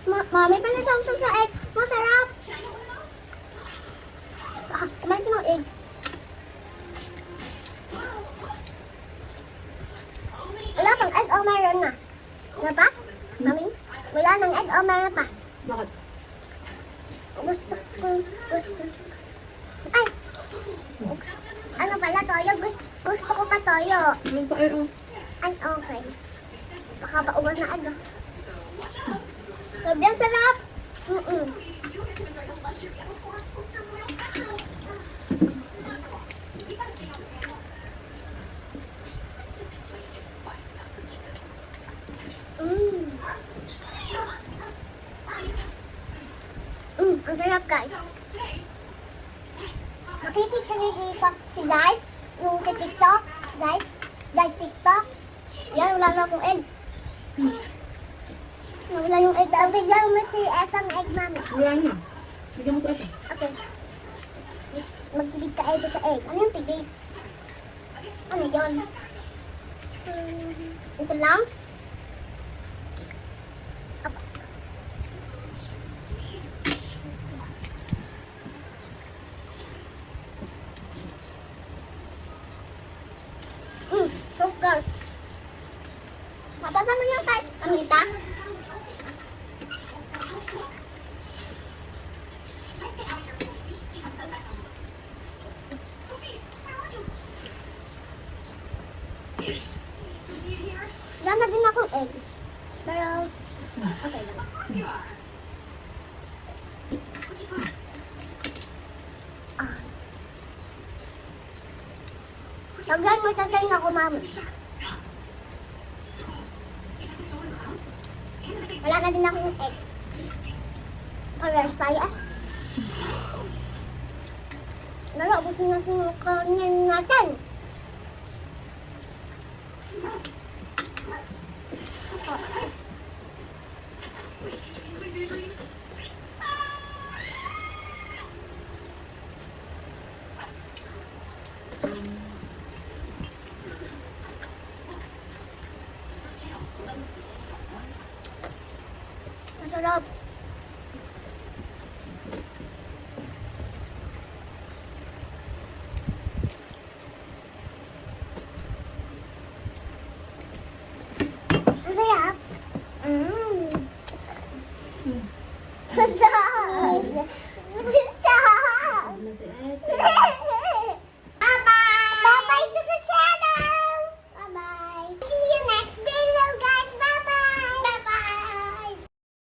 Mami, pala sa egg. Masarap. Kumain ko ng egg. Wala pang egg o meron na? Wala pa? Mami? Wala nang egg o meron pa? Bakit? Gusto. Ay! Ano pala, toyo? Gusto ko pa toyo. Ano pa eh? Ay, okay. Baka paubos na agad. Sobrang sarap! Ang sarap, guys. Makikita niyo dito si guys, yung sa TikTok, guys TikTok. Yan, wala na akong egg. Wala yung egg. Bigyan mo si Esang egg, mami. Wala na. Bigyan mo sa siya. Okay. Magtibig ka Esa sa egg. Ano yung tibig? Ano yun? Isa lang? Apa. Sugar. Mabasa mo yung kahit Amita? Gana din akong egg. Pero, okay lang. Lagyan mo sa tayo na kumami. Wala na din akong egg. Parehas tayo ah. Pero, ubusin natin yung kanin natin.